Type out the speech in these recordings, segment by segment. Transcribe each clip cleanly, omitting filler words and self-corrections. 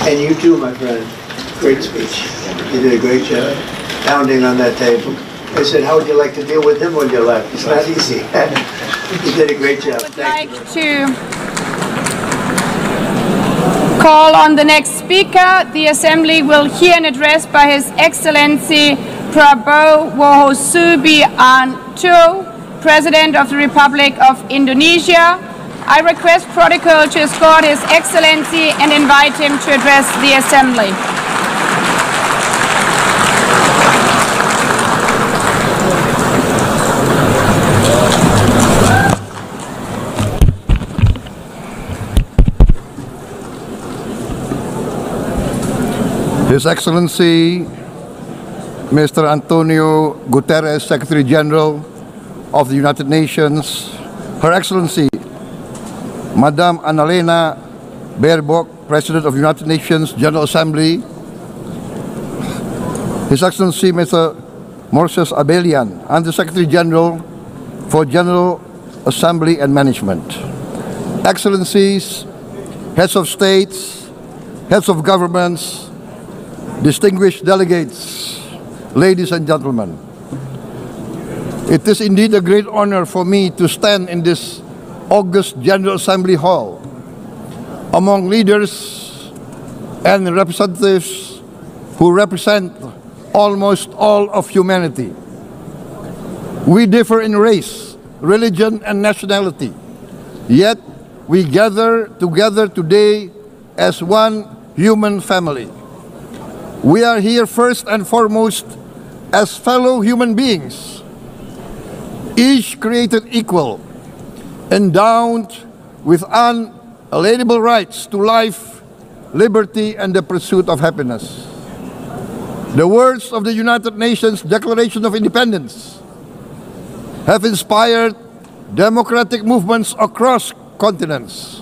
And you too, my friend. Great speech. You did a great job pounding on that table. I said, how would you like to deal with him when you left? It's not easy. You did a great job. I would like to call on the next speaker. The Assembly will hear an address by His Excellency Prabowo Subianto, President of the Republic of Indonesia. I request protocol to escort His Excellency and invite him to address the Assembly. His Excellency Mr. Antonio Guterres, Secretary General of the United Nations, Her Excellency Madame Annalena Baerbock, President of the United Nations General Assembly, His Excellency Mr. Moses Abelian, Under-Secretary General for General Assembly and Management, Excellencies, Heads of States, Heads of Governments, distinguished delegates, ladies and gentlemen. It is indeed a great honor for me to stand in this August General Assembly Hall among leaders and representatives who represent almost all of humanity. We differ in race, religion, and nationality, yet we gather together today as one human family. We are here first and foremost as fellow human beings, each created equal, endowed with unalienable rights to life, liberty, and the pursuit of happiness. The words of the United Nations Declaration of Independence have inspired democratic movements across continents,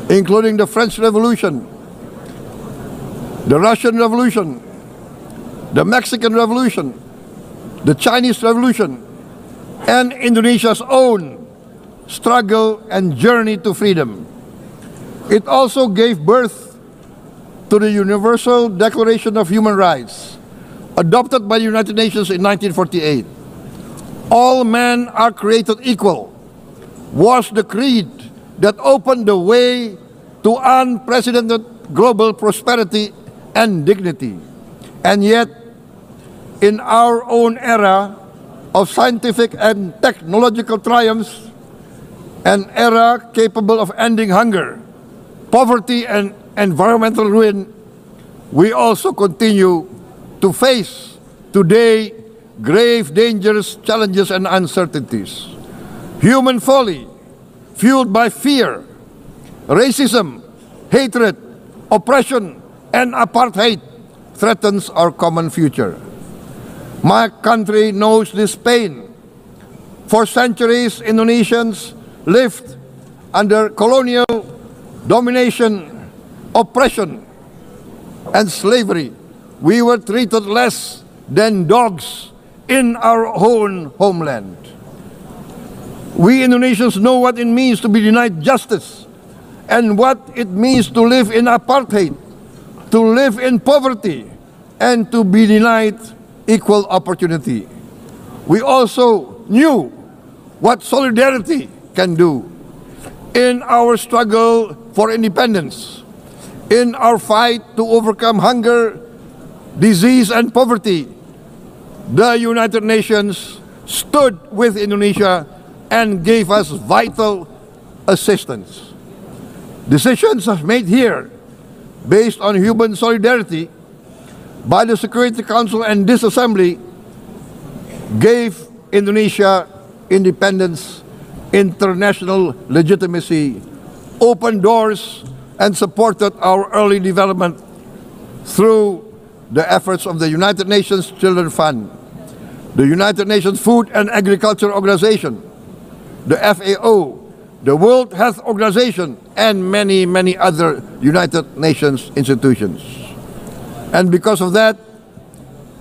including the French Revolution, the Russian Revolution, the Mexican Revolution, the Chinese Revolution, and Indonesia's own struggle and journey to freedom. It also gave birth to the Universal Declaration of Human Rights, adopted by the United Nations in 1948. All men are created equal was the creed that opened the way to unprecedented global prosperity and dignity. And yet, in our own era of scientific and technological triumphs, an era capable of ending hunger, poverty, and environmental ruin, we also continue to face today grave dangers, challenges, and uncertainties. Human folly, fueled by fear, racism, hatred, oppression, and apartheid, threatens our common future. My country knows this pain. For centuries, Indonesians lived under colonial domination, oppression, and slavery. We were treated less than dogs in our own homeland. We Indonesians know what it means to be denied justice and what it means to live in apartheid, to live in poverty, and to be denied equal opportunity. We also knew what solidarity can do. In our struggle for independence, in our fight to overcome hunger, disease, and poverty, the United Nations stood with Indonesia and gave us vital assistance. Decisions made here based on human solidarity by the Security Council and this Assembly gave Indonesia independence, international legitimacy, opened doors, and supported our early development through the efforts of the United Nations Children Fund, the United Nations Food and Agriculture Organization, the FAO, the World Health Organization, and many, many other United Nations institutions. And because of that,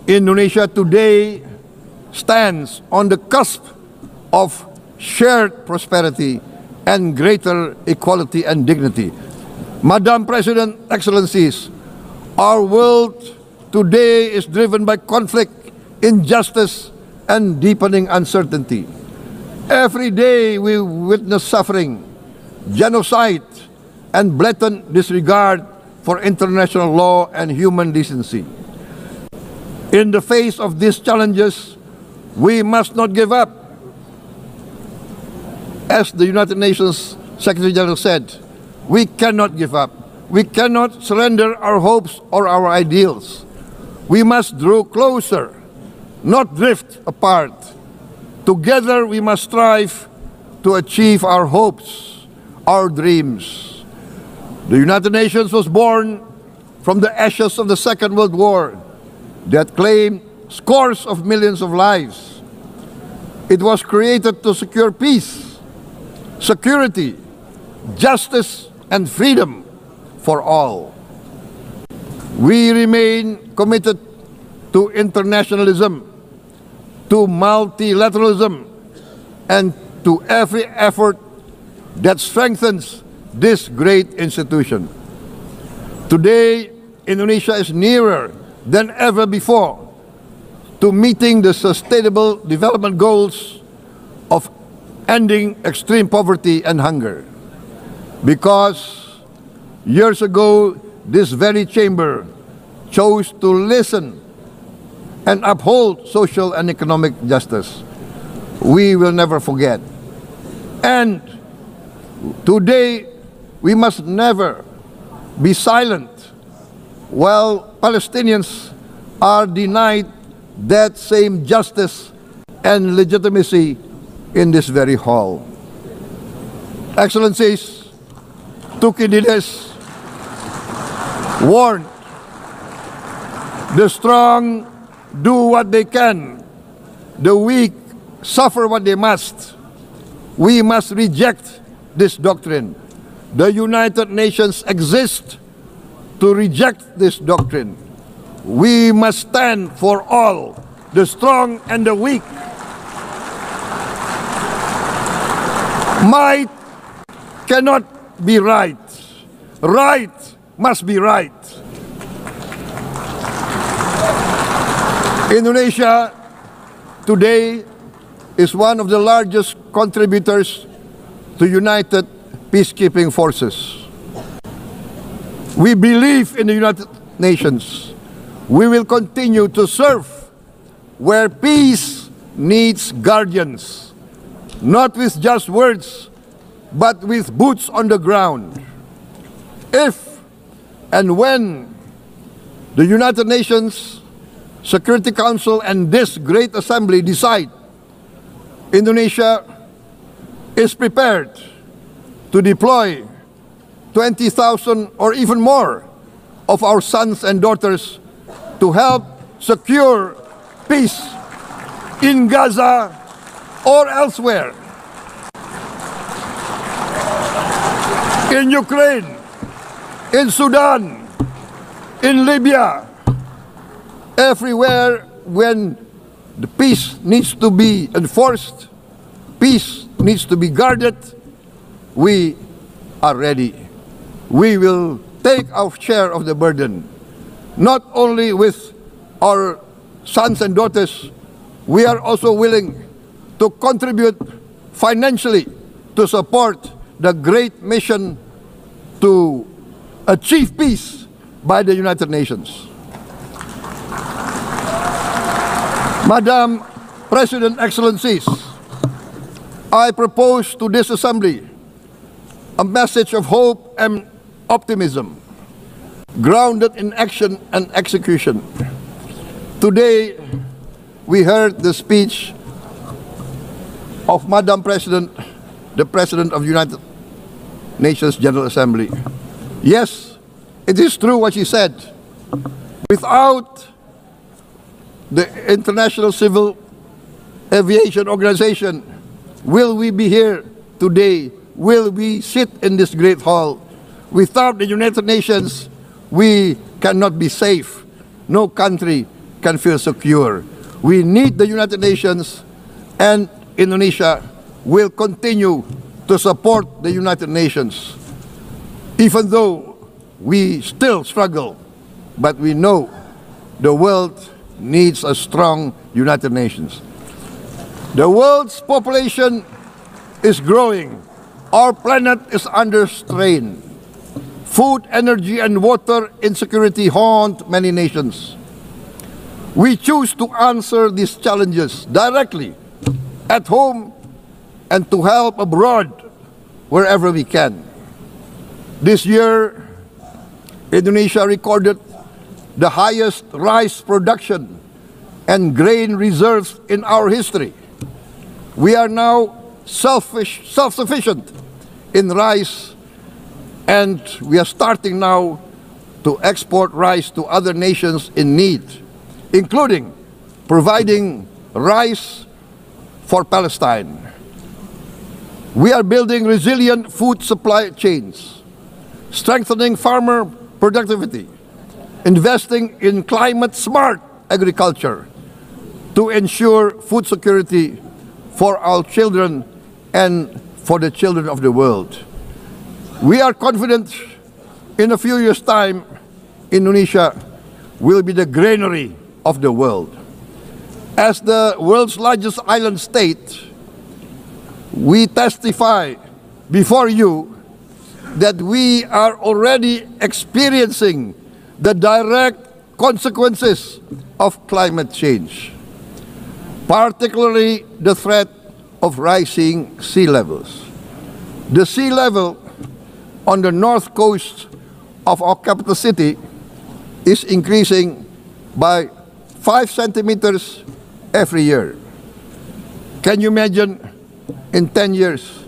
Indonesia today stands on the cusp of shared prosperity and greater equality and dignity. Madam President, Excellencies, our world today is driven by conflict, injustice, and deepening uncertainty. Every day we witness suffering, genocide, and blatant disregard for international law and human decency. In the face of these challenges, we must not give up. As the United Nations Secretary General said, we cannot give up. We cannot surrender our hopes or our ideals. We must draw closer, not drift apart. Together we must strive to achieve our hopes, our dreams. The United Nations was born from the ashes of the Second World War that claimed scores of millions of lives. It was created to secure peace, security, justice, and freedom for all. We remain committed to internationalism, to multilateralism, and to every effort that strengthens this great institution. Today, Indonesia is nearer than ever before to meeting the sustainable development goals of ending extreme poverty and hunger. Because years ago, this very chamber chose to listen and uphold social and economic justice. We will never forget. And today, we must never be silent while Palestinians are denied that same justice and legitimacy in this very hall. Excellencies, Thucydides warned, the strong do what they can, the weak suffer what they must. We must reject this doctrine. The United Nations exist to reject this doctrine. We must stand for all, the strong and the weak. Might cannot be right. Right must be right. Indonesia today is one of the largest contributors to United Peacekeeping Forces. We believe in the United Nations. We will continue to serve where peace needs guardians, not with just words, but with boots on the ground. If and when the United Nations Security Council and this great assembly decide Indonesia is prepared to deploy 20,000 or even more of our sons and daughters to help secure peace in Gaza or elsewhere, in Ukraine, in Sudan, in Libya, everywhere when the peace needs to be enforced, peace needs to be guarded, we are ready. We will take our share of the burden, not only with our sons and daughters, we are also willing to contribute financially to support the great mission to achieve peace by the United Nations. Madam President, Excellencies, I propose to this Assembly a message of hope and optimism, grounded in action and execution. Today, we heard the speech of Madam President, the President of the United Nations General Assembly. Yes, it is true what she said. Without the International Civil Aviation Organization, will we be here today? Will we sit in this great hall? Without the United Nations, we cannot be safe. No country can feel secure. We need the United Nations, and Indonesia will continue to support the United Nations. Even though we still struggle, but we know the world needs a strong United Nations. The world's population is growing. Our planet is under strain. Food, energy, and water insecurity haunt many nations. We choose to answer these challenges directly at home and to help abroad wherever we can. This year, Indonesia recorded the highest rice production and grain reserves in our history. We are now self-sufficient in rice, and we are starting now to export rice to other nations in need, including providing rice for Palestine. We are building resilient food supply chains, strengthening farmer productivity, investing in climate-smart agriculture to ensure food security for our children and for the children of the world. We are confident in a few years' time, Indonesia will be the granary of the world. As the world's largest island state, we testify before you that we are already experiencing the direct consequences of climate change, particularly the threat of rising sea levels. The sea level on the north coast of our capital city is increasing by 5 centimeters every year. Can you imagine in 10 years?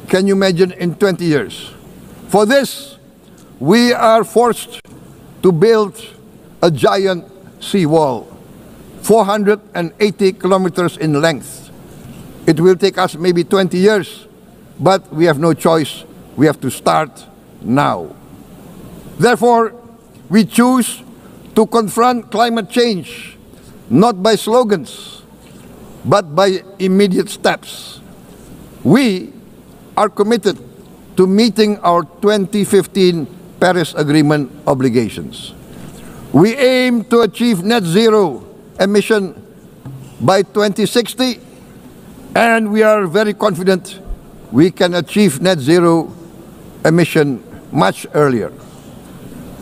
Can you imagine in 20 years? For this, we are forced to build a giant seawall, 480 kilometers in length. It will take us maybe 20 years, but we have no choice. We have to start now. Therefore, we choose to confront climate change, not by slogans, but by immediate steps. We are committed to meeting our 2015 Paris Agreement obligations. We aim to achieve net zero emission by 2060, and we are very confident we can achieve net zero emission much earlier.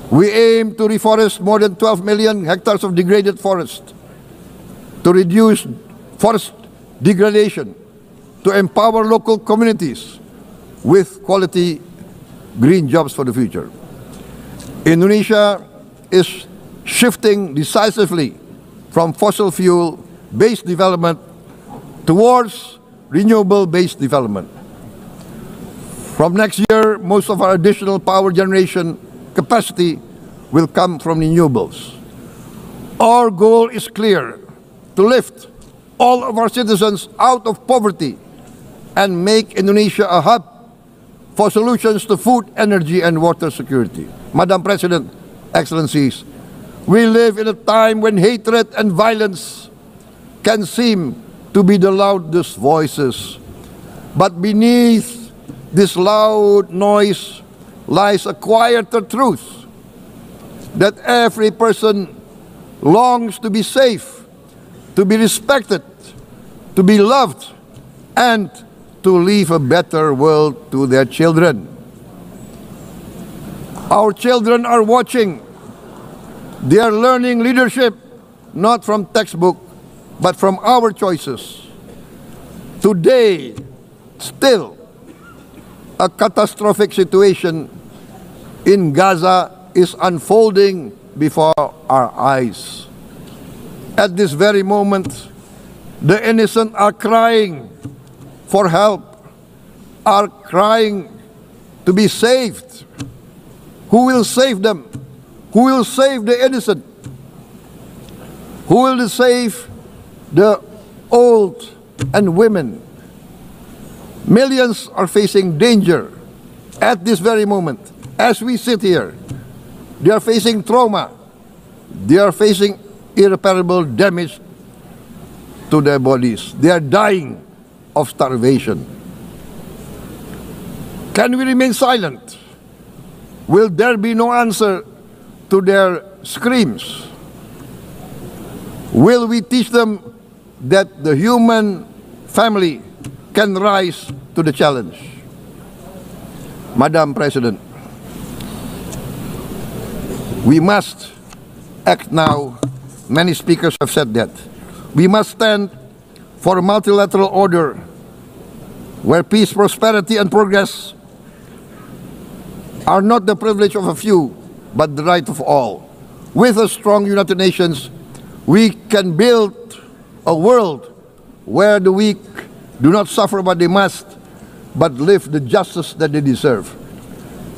We aim to reforest more than 12 million hectares of degraded forest, to reduce forest degradation, to empower local communities with quality green jobs for the future. Indonesia is shifting decisively from fossil fuel-based development towards renewable-based development. From next year, most of our additional power generation capacity will come from renewables. Our goal is clear: to lift all of our citizens out of poverty and make Indonesia a hub for solutions to food, energy, and water security. Madam President, Excellencies, we live in a time when hatred and violence can seem to be the loudest voices. But beneath this loud noise lies a quieter truth, that every person longs to be safe, to be respected, to be loved, and to leave a better world to their children. Our children are watching. They are learning leadership, not from textbook, but from our choices. Today, still, a catastrophic situation in Gaza is unfolding before our eyes. At this very moment, the innocent are crying for help, are crying to be saved. Who will save them? Who will save the innocent? Who will save the old and women? Millions are facing danger at this very moment. As we sit here, they are facing trauma. They are facing irreparable damage to their bodies. They are dying of starvation. Can we remain silent? Will there be no answer to their screams? Will we teach them that the human family can rise to the challenge? Madam President, we must act now. Many speakers have said that. We must stand for a multilateral order where peace, prosperity, and progress are not the privilege of a few, but the right of all. With a strong United Nations, we can build a world where the weak do not suffer what they must, but live the justice that they deserve.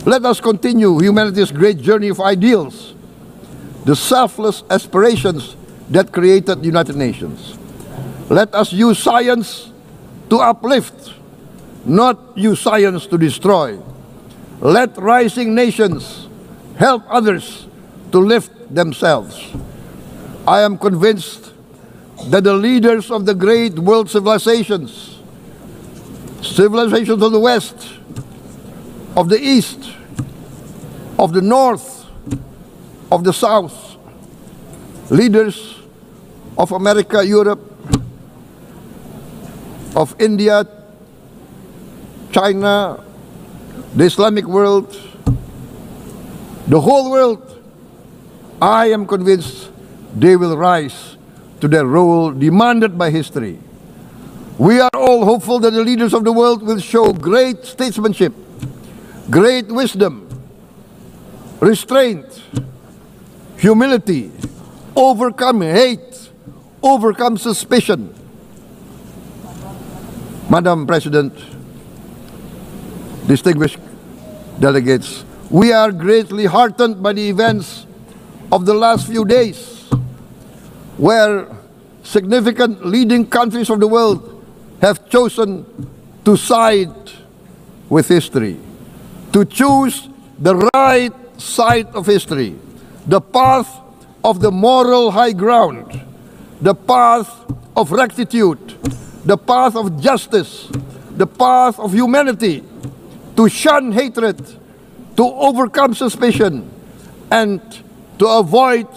Let us continue humanity's great journey of ideals, the selfless aspirations that created the United Nations. Let us use science to uplift, not use science to destroy. Let rising nations help others to lift themselves. I am convinced that the leaders of the great world civilizations of the West, of the East, of the North, of the South, leaders of America, Europe, of India, China, the Islamic world, the whole world, I am convinced they will rise to their role demanded by history. We are all hopeful that the leaders of the world will show great statesmanship, great wisdom, restraint, humility, overcome hate, overcome suspicion. Madam President, distinguished delegates, we are greatly heartened by the events of the last few days, where significant leading countries of the world have chosen to side with history, to choose the right side of history, the path of the moral high ground, the path of rectitude, the path of justice, the path of humanity, to shun hatred, to overcome suspicion, and to avoid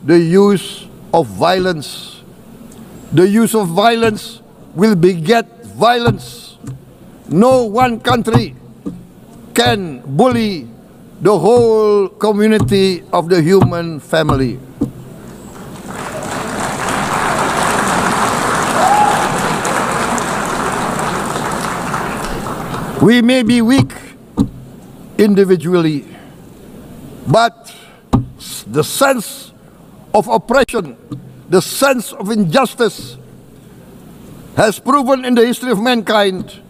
the use of violence. The use of violence will beget violence. No one country can bully the whole community of the human family. We may be weak individually, but the sense of oppression, the sense of injustice has proven in the history of mankind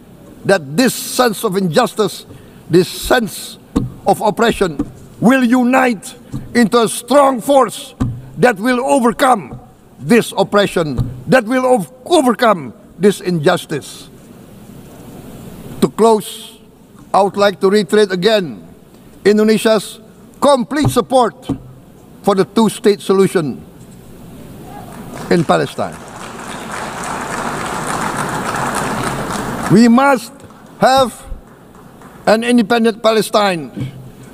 that this sense of injustice, this sense of oppression will unite into a strong force that will overcome this oppression, that will overcome this injustice. To close, I would like to reiterate again Indonesia's complete support for the two-state solution in Palestine. We must have an independent Palestine,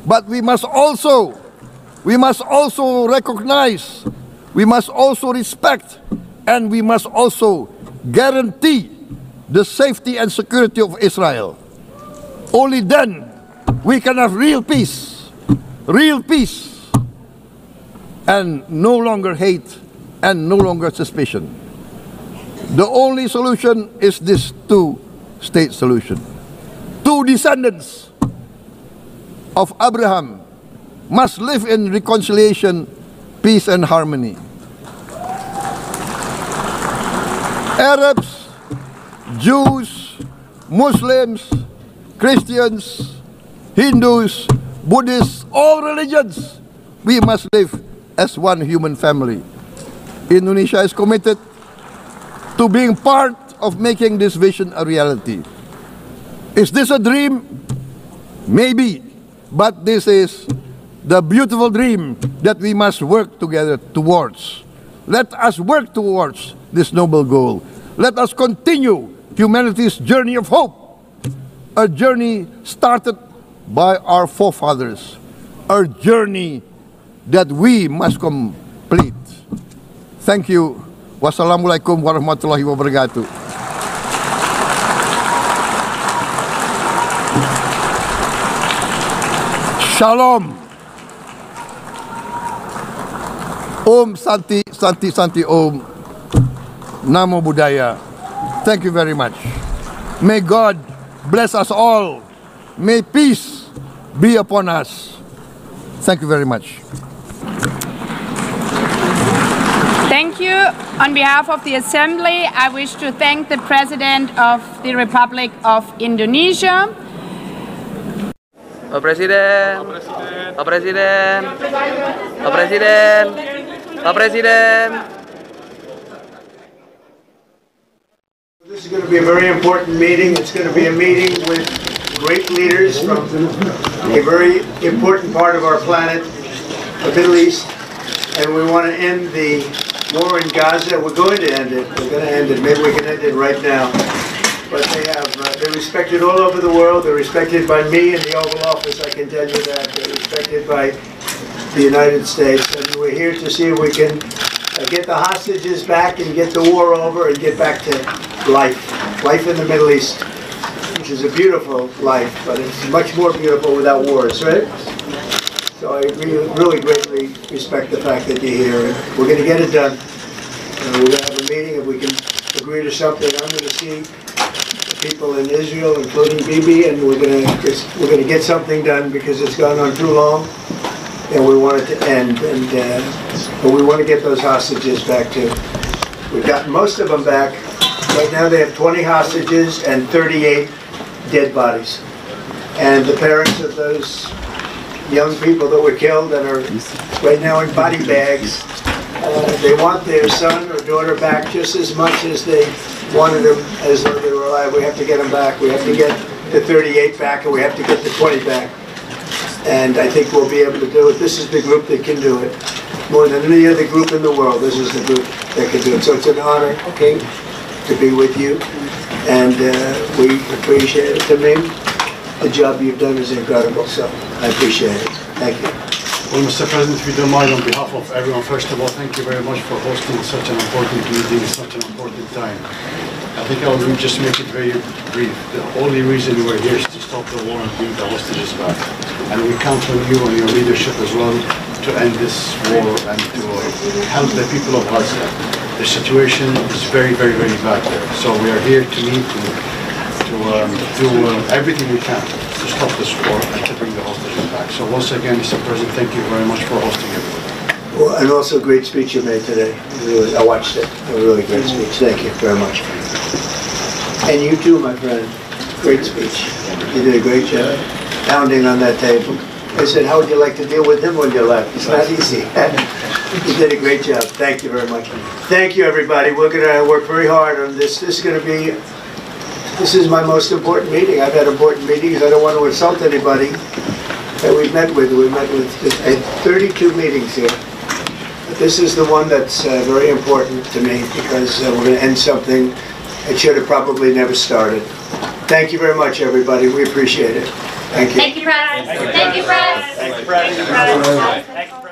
but we must also recognize, we must also respect, and we must also guarantee the safety and security of Israel. Only then we can have real peace, and no longer hate and no longer suspicion. The only solution is this two-state solution. Two descendants of Abraham must live in reconciliation, peace, and harmony. Arabs, Jews, Muslims, Christians, Hindus, Buddhists, all religions, we must live as one human family. Indonesia is committed to being part of making this vision a reality. Is this a dream? Maybe, but this is the beautiful dream that we must work together towards. Let us work towards this noble goal. Let us continue humanity's journey of hope, a journey started by our forefathers, a journey that we must complete. Thank you. Wassalamualaikum warahmatullahi wabarakatuh. Shalom. Om Santi, Santi, Santi Om. Namo Buddhaya. Thank you very much. May God bless us all. May peace be upon us. Thank you very much. Thank you. On behalf of the Assembly, I wish to thank the President of the Republic of Indonesia. Pak Presiden, Pak Presiden, Pak Presiden, Pak Presiden. This is going to be a very important meeting. It's going to be a meeting with great leaders from a very important part of our planet, the Middle East, and we want to end the war in Gaza. We're going to end it. We're going to end it. Maybe we can end it right now. But they're respected all over the world. They're respected by me in the Oval Office, I can tell you that. They're respected by the United States. And we're here to see if we can get the hostages back and get the war over and get back to life. Life in the Middle East, which is a beautiful life, but it's much more beautiful without wars, right? So I really greatly respect the fact that you're here. And we're going to get it done. We're going to have a meeting. If we can agree to something, I'm going to see people in Israel, including Bibi, and we're going to get something done because it's gone on too long, and we want it to end. And but we want to get those hostages back too. We've gotten most of them back. Right now they have 20 hostages and 38 dead bodies. And the parents of those young people that were killed and are right now in body bags, they want their son or daughter back just as much as they wanted them as though they were alive. We have to get them back. We have to get the 38 back, and we have to get the 20 back. And I think we'll be able to do it. This is the group that can do it. More than any other group in the world, this is the group that can do it. So it's an honor, King, to be with you. And we appreciate it. To me, the job you've done is incredible. So I appreciate it. Thank you. Well, Mr. President, if you don't mind, on behalf of everyone, first of all, thank you very much for hosting such an important meeting at such an important time. I think I will just make it very brief. The only reason we're here is to stop the war and bring the hostages back. And we count on you and your leadership as well to end this war and to help the people of Gaza. The situation is very, very, very bad there. So we are here to meet to do everything we can to stop this war and to bring the hostages back. So once again, Mr. President, thank you very much for hosting everyone. Well, and also great speech you made today. I watched it. A really great speech. Thank you very much. And you too, my friend. Great speech. You did a great job pounding on that table. I said, how would you like to deal with him when you left? It's not easy. You did a great job. Thank you very much. Thank you, everybody. We're going to work very hard on this. This is my most important meeting. I've had important meetings. I don't want to insult anybody that we've met with. We met with 32 meetings here. But this is the one that's very important to me because we're going to end something that should have probably never started. Thank you very much, everybody. We appreciate it. Thank you. Thank you, Press. Thank you, Press. Thank you, Press. Thank you, Press.